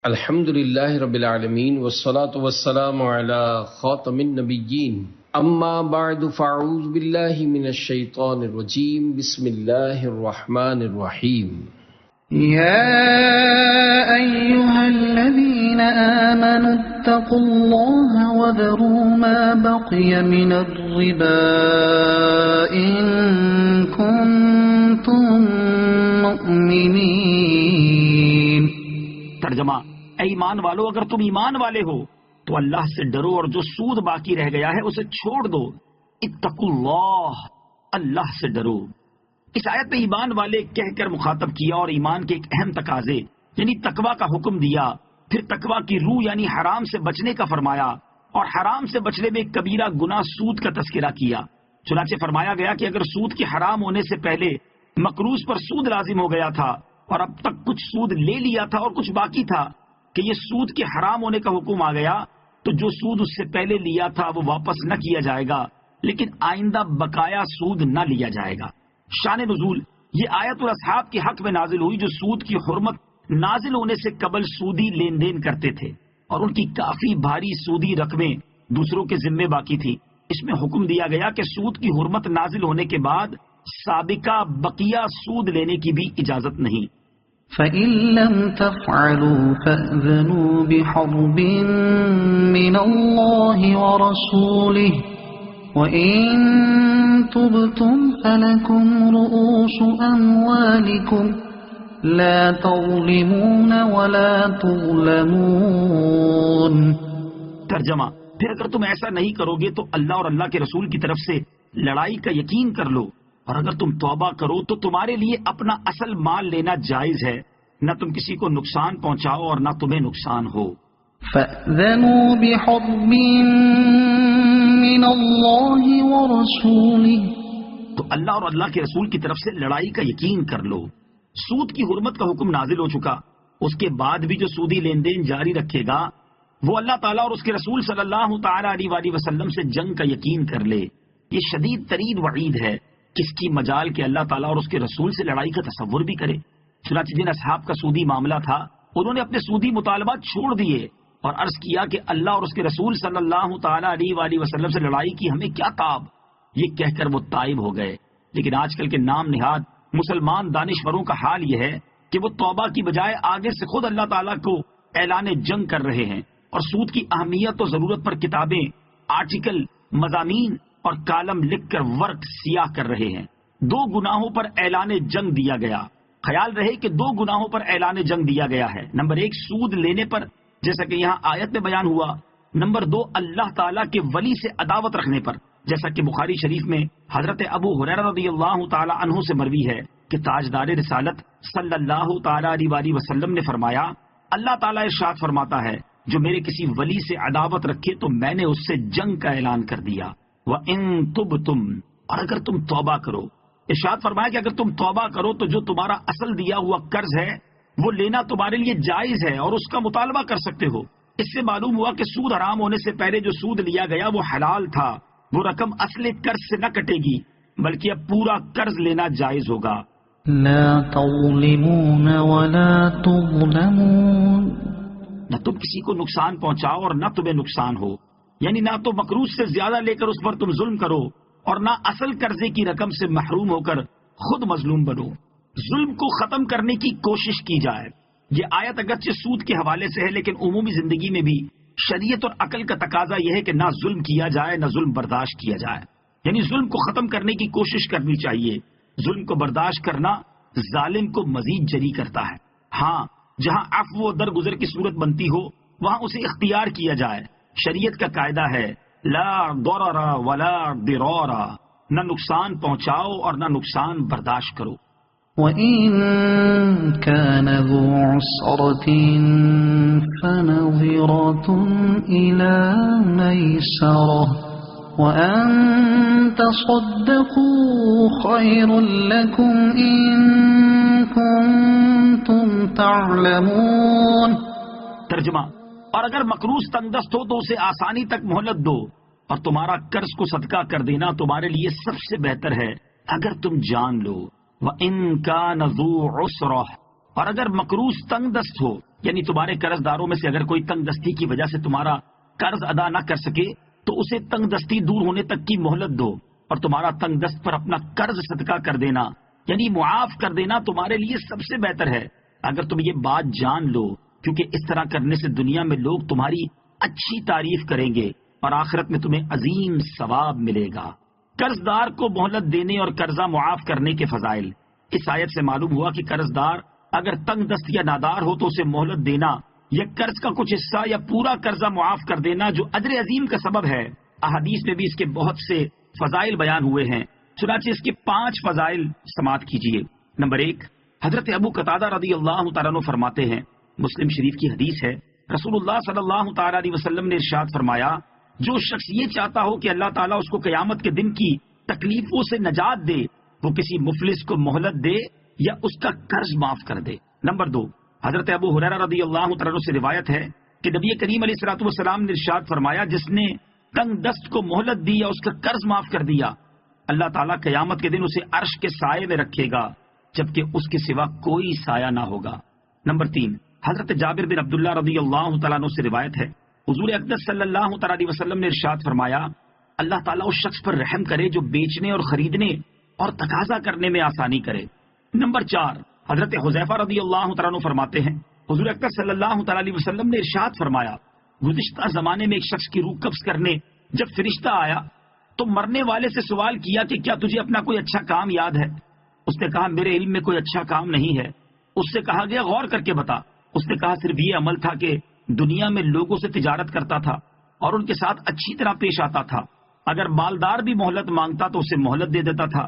الحمد للہ رب العالمین والصلاة والسلام علی خاتم النبیین اما بعد فاعوذ باللہ من الشیطان الرجیم بسم اللہ الرحمن الرحیم يا أيها الذين آمنوا اتقوا الله وذروا ما بقي من الربا إن كنتم مؤمنين. ترجمہ: اے ایمان والو، اگر تم ایمان والے ہو تو اللہ سے ڈرو اور جو سود باقی رہ گیا ہے اسے چھوڑ دو. اتقوا اللہ، اللہ سے ڈرو. اس آیت میں ایمان والے کہہ کر مخاطب کیا اور ایمان کے ایک اہم تقاضے یعنی تقوی کا حکم دیا. پھر تقوی کی روح یعنی حرام سے بچنے کا فرمایا اور حرام سے بچنے میں کبیرہ گناہ سود کا تذکرہ کیا. چنانچہ فرمایا گیا کہ اگر سود کے حرام ہونے سے پہلے مقروض پر سود لازم ہو گیا تھا اور اب تک کچھ سود لے لیا تھا اور کچھ باقی تھا کہ یہ سود کے حرام ہونے کا حکم آ گیا تو جو سود اس سے پہلے لیا تھا وہ واپس نہ کیا جائے گا، لیکن آئندہ بقایا سود نہ لیا جائے گا. شان نزول: یہ آیت الاصحاب کے حق میں نازل ہوئی جو سود کی حرمت نازل ہونے سے قبل سودی لین دین کرتے تھے اور ان کی کافی بھاری سودی رقمیں دوسروں کے ذمے باقی تھی. اس میں حکم دیا گیا کہ سود کی حرمت نازل ہونے کے بعد سابقہ بقیہ سود لینے کی بھی اجازت نہیں. فَإِن لَّمْ تَفْعَلُوا فَأْذَنُوا بِحَرْبٍ مِّنَ اللَّهِ وَرَسُولِهِ وَإِن تُبْتُمْ فَلَكُمْ رُءُوسُ أَمْوَالِكُمْ لَا تَظْلِمُونَ وَلَا تُظْلَمُونَ. ترجمہ: پھر اگر تم ایسا نہیں کرو گے تو اللہ اور اللہ کے رسول کی طرف سے لڑائی کا یقین کر لو، اور اگر تم توبہ کرو تو تمہارے لیے اپنا اصل مال لینا جائز ہے، نہ تم کسی کو نقصان پہنچاؤ اور نہ تمہیں نقصان ہو. فَأْذَنُوا بِحَرْبٍ مِّنَ اللَّهِ وَرَسُولِهِ. تو اللہ اور اللہ کے رسول کی طرف سے لڑائی کا یقین کر لو. سود کی حرمت کا حکم نازل ہو چکا، اس کے بعد بھی جو سودی لین دین جاری رکھے گا وہ اللہ تعالیٰ اور اس کے رسول صلی اللہ تعالیٰ علیہ وآلہ وسلم سے جنگ کا یقین کر لے. یہ شدید ترین وعید ہے، کس کی مجال کہ اللہ تعالیٰ اور اس کے رسول سے لڑائی کا تصور بھی کرے. چنانچہ جن اصحاب کا سودی معاملہ تھا انہوں نے اپنے سودی مطالبات چھوڑ دیے اور عرض کیا کہ اللہ اور اس کے رسول صلی اللہ تعالیٰ علیہ وآلہ وسلم سے لڑائی کی ہمیں کیا تاب. یہ کہہ کر وہ تائب ہو گئے. لیکن آج کل کے نام نہاد مسلمان دانشوروں کا حال یہ ہے کہ وہ توبہ کی بجائے آگے سے خود اللہ تعالیٰ کو اعلان جنگ کر رہے ہیں اور سود کی اہمیت و ضرورت پر کتابیں، آرٹیکل، مضامین اور کالم لکھ کر ورق سیاہ کر رہے ہیں. 2 گناہوں پر اعلان جنگ دیا گیا. خیال رہے کہ 2 گناہوں پر اعلان جنگ دیا گیا ہے. نمبر 1 سود لینے پر، جیسا کہ یہاں آیت میں بیان ہوا. نمبر 2 اللہ تعالیٰ کے ولی سے عداوت رکھنے پر، جیسا کہ بخاری شریف میں حضرت ابو ہریرہ رضی اللہ تعالی عنہ سے مروی ہے کہ تاجدار رسالت صلی اللہ تعالی علیہ وسلم نے فرمایا، اللہ تعالیٰ ارشاد فرماتا ہے جو میرے کسی ولی سے عداوت رکھے تو میں نے اس سے جنگ کا اعلان کر دیا. وَإِن تُبْتُمْ، اور اگر تم توبہ کرو. ارشاد فرمایا کہ اگر تم توبہ کرو تو جو تمہارا اصل دیا ہوا قرض ہے وہ لینا تمہارے لیے جائز ہے اور اس کا مطالبہ کر سکتے ہو. اس سے معلوم ہوا کہ سود حرام ہونے سے پہلے جو سود لیا گیا وہ حلال تھا. وہ رقم اصل قرض سے نہ کٹے گی بلکہ اب پورا قرض لینا جائز ہوگا. لا تظلمون ولا تظلمون. نہ تم کسی کو نقصان پہنچاؤ اور نہ تمہیں نقصان ہو، یعنی نہ تو مقروض سے زیادہ لے کر اس پر تم ظلم کرو اور نہ اصل قرضے کی رقم سے محروم ہو کر خود مظلوم بنو. ظلم کو ختم کرنے کی کوشش کی جائے. یہ آیت اگرچہ سود کے حوالے سے ہے لیکن عمومی زندگی میں بھی شریعت اور عقل کا تقاضا یہ ہے کہ نہ ظلم کیا جائے نہ ظلم برداشت کیا جائے، یعنی ظلم کو ختم کرنے کی کوشش کرنی چاہیے. ظلم کو برداشت کرنا ظالم کو مزید جری کرتا ہے. ہاں، جہاں عفو و درگزر کی صورت بنتی ہو وہاں اسے اختیار کیا جائے. شریعت کا قاعدہ ہے لا ضرر ولا ضرار، نہ نقصان پہنچاؤ اور نہ نقصان برداشت کرو. وَإِن كَانَ ذُو عُسْرَةٍ فَنَظِرَةٌ إِلَى مَيْسَرَةٍ وَأَن تَصَدَّقُوا خَيْرٌ لَكُمْ إِن كُنتُمْ تَعْلَمُونَ. ترجمہ: اور اگر مقروض تنگ دست ہو تو اسے آسانی تک مہلت دو اور تمہارا قرض کو صدقہ کر دینا تمہارے لیے سب سے بہتر ہے اگر تم جان لو. وَإِن كَانَ ذُو عُسْرَةٍ، اور اگر مقروض تنگ دست ہو یعنی تمہارے قرض داروں میں سے اگر کوئی تنگ دستی کی وجہ سے تمہارا قرض ادا نہ کر سکے تو اسے تنگ دستی دور ہونے تک کی مہلت دو، اور تمہارا تنگ دست پر اپنا قرض صدقہ کر دینا یعنی معاف کر دینا تمہارے لیے سب سے بہتر ہے اگر تم یہ بات جان لو، کیونکہ اس طرح کرنے سے دنیا میں لوگ تمہاری اچھی تعریف کریں گے اور آخرت میں تمہیں عظیم ثواب ملے گا۔ قرض دار کو مہلت دینے اور قرضہ معاف کرنے کے فضائل۔ اس آیت سے معلوم ہوا کہ قرض دار اگر تنگ دست یا نادار ہو تو اسے مہلت دینا یا قرض کا کچھ حصہ یا پورا قرضہ معاف کر دینا جو اجر عظیم کا سبب ہے۔ احادیث میں بھی اس کے بہت سے فضائل بیان ہوئے ہیں، چنانچہ اس کے 5 فضائل سماعت کیجیے۔ نمبر 1، حضرت ابو قتادہ رضی اللہ تعالیٰ عنہ فرماتے ہیں، مسلم شریف کی حدیث ہے، رسول اللہ صلی اللہ تعالیٰ علیہ وسلم نے ارشاد فرمایا، جو شخص یہ چاہتا ہو کہ اللہ تعالیٰ اس کو قیامت کے دن کی تکلیفوں سے نجات دے، وہ کسی مفلس کو مہلت دے یا اس کا قرض معاف کر دے۔ نمبر 2، حضرت ابو ہریرہ رضی اللہ تعالیٰ عنہ سے روایت ہے کہ نبی کریم علیہ الصلوۃ والسلام نے ارشاد فرمایا، جس نے تنگ دست کو مہلت دی یا اس کا قرض معاف کر دیا، اللہ تعالیٰ قیامت کے دن اسے عرش کے سائے میں رکھے گا جبکہ اس کے سوا کوئی سایہ نہ ہوگا۔ نمبر 3، حضرت جابر بن عبداللہ رضی اللہ تعالیٰ عنہ سے روایت ہے، حضور اقدس صلی اللہ تعالیٰ علیہ وسلم نے ارشاد فرمایا، اللہ تعالیٰ اس شخص پر رحم کرے جو بیچنے اور خریدنے اور تقاضا کرنے میں آسانی کرے۔ نمبر 4، حضرت حذیفہ رضی اللہ تعالیٰ عنہ فرماتے ہیں، حضور اقدس صلی اللہ تعالیٰ علیہ وسلم نے ارشاد فرمایا، گزشتہ زمانے میں ایک شخص کی روح قبض کرنے جب فرشتہ آیا تو مرنے والے سے سوال کیا کہ کیا تجھے اپنا کوئی اچھا کام یاد ہے؟ اس نے کہا میرے علم میں کوئی اچھا کام نہیں ہے۔ اس سے کہا گیا غور کر کے بتا۔ اس نے کہا صرف یہ عمل تھا کہ دنیا میں لوگوں سے تجارت کرتا تھا اور ان کے ساتھ اچھی طرح پیش آتا تھا، اگر مالدار بھی مہلت مانگتا تو اسے مہلت دے دیتا تھا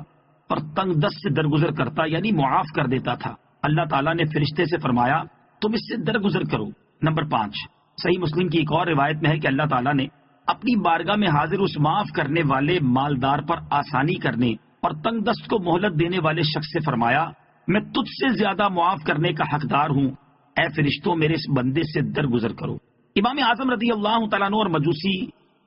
اور تنگ دست سے درگزر کرتا یعنی معاف کر دیتا تھا۔ اللہ تعالیٰ نے فرشتے سے فرمایا تم اس سے درگزر کرو۔ نمبر 5، صحیح مسلم کی ایک اور روایت میں ہے کہ اللہ تعالیٰ نے اپنی بارگاہ میں حاضر اس معاف کرنے والے مالدار پر آسانی کرنے اور تنگ دست کو مہلت دینے والے شخص سے فرمایا، میں تجھ سے زیادہ معاف کرنے کا حقدار ہوں، اے فرشتوں میرے اس بندے سے درگزر کرو۔ امام اعظم رضی اللہ تعالیٰ عنہ اور مجوسی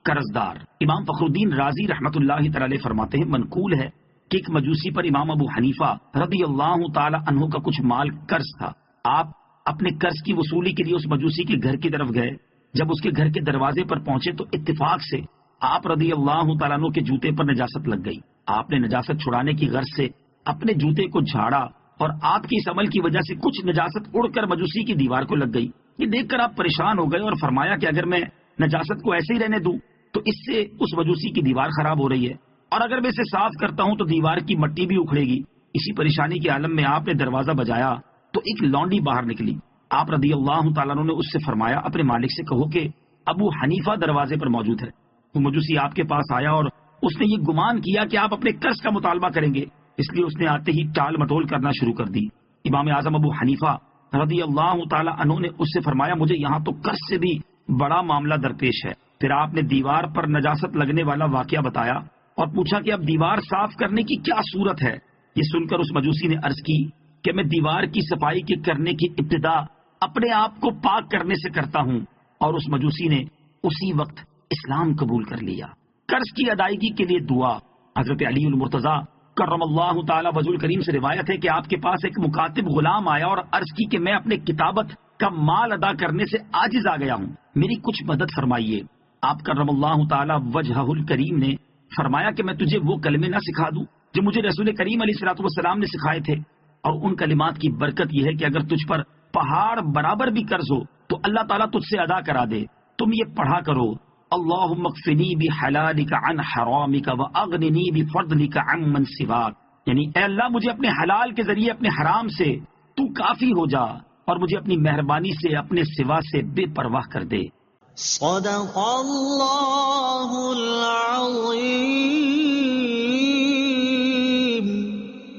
قرضدار۔ امام فخر الدین رازی رحمۃ اللہ تعالی فرماتے ہیں، منقول ہے کہ ایک مجوسی پر امام ابو حنیفہ رضی اللہ تعالی عنہ کا کچھ مال قرض تھا۔ آپ اپنے قرض کی وصولی کے لیے اس مجوسی کے گھر کی طرف گئے۔ جب اس کے گھر کے دروازے پر پہنچے تو اتفاق سے آپ رضی اللہ تعالیٰ عنہ کے جوتے پر نجاست لگ گئی۔ آپ نے نجاست چھڑانے کی غرض سے اپنے جوتے کو جھاڑا اور آپ کی اس عمل کی وجہ سے کچھ نجاست اڑ کر مجوسی کی دیوار کو لگ گئی۔ یہ دیکھ کر آپ پریشان ہو گئے اور فرمایا کہ اگر میں نجاست کو ایسے ہی رہنے دوں تو اس سے اس مجوسی کی دیوار خراب ہو رہی ہے، اور اگر میں اسے صاف کرتا ہوں تو دیوار کی مٹی بھی اکھڑے گی۔ اسی پریشانی کے عالم میں آپ نے دروازہ بجایا تو ایک لونڈی باہر نکلی۔ آپ رضی اللہ تعالیٰ عنہ نے اس سے فرمایا اپنے مالک سے کہو کہ ابو حنیفہ دروازے پر موجود ہے۔ وہ مجوسی آپ کے پاس آیا اور اس نے یہ گمان کیا کہ آپ اپنے قرض کا مطالبہ کریں گے، اس لیے اس نے آتے ہی ٹال مٹول کرنا شروع کر دی۔ امام اعظم ابو حنیفہ رضی اللہ تعالیٰ عنہ نے اس سے فرمایا مجھے یہاں تو قرض سے بھی بڑا معاملہ درپیش ہے۔ پھر آپ نے دیوار پر نجاست لگنے والا واقعہ بتایا اور پوچھا کہ اب دیوار صاف کرنے کی کیا صورت ہے؟ یہ سن کر اس مجوسی نے عرض کی کہ میں دیوار کی صفائی کے کرنے کی ابتدا اپنے آپ کو پاک کرنے سے کرتا ہوں، اور اس مجوسی نے اسی وقت اسلام قبول کر لیا۔ قرض کی ادائیگی کے لیے دعا۔ حضرت علی المرتضیٰ کرم اللہ تعالی وجہ الکریم سے روایت ہے کہ آپ کے پاس ایک مکاتب غلام آیا اور عرض کی کہ میں اپنے کتابت کا مال ادا کرنے سے عاجز آ گیا ہوں، میری کچھ مدد فرمائیے۔ آپ کرم اللہ تعالی وجہ الکریم نے فرمایا کہ میں تجھے وہ کلمے نہ سکھا دوں جو مجھے رسول کریم علیہ الصلوۃ والسلام نے سکھائے تھے، اور ان کلمات کی برکت یہ ہے کہ اگر تجھ پر پہاڑ برابر بھی قرض ہو تو اللہ تعالیٰ تجھ سے ادا کرا دے۔ تم یہ پڑھا کرو، اللہم اکفنی بحلالک عن حرامک واغننی بفضلک عن من سواک، یعنی اے اللہ مجھے اپنے حلال کے ذریعے اپنے حرام سے تو کافی ہو جا اور مجھے اپنی مہربانی سے اپنے سوا سے بے پرواہ کر دے۔ صدق اللہ العظیم۔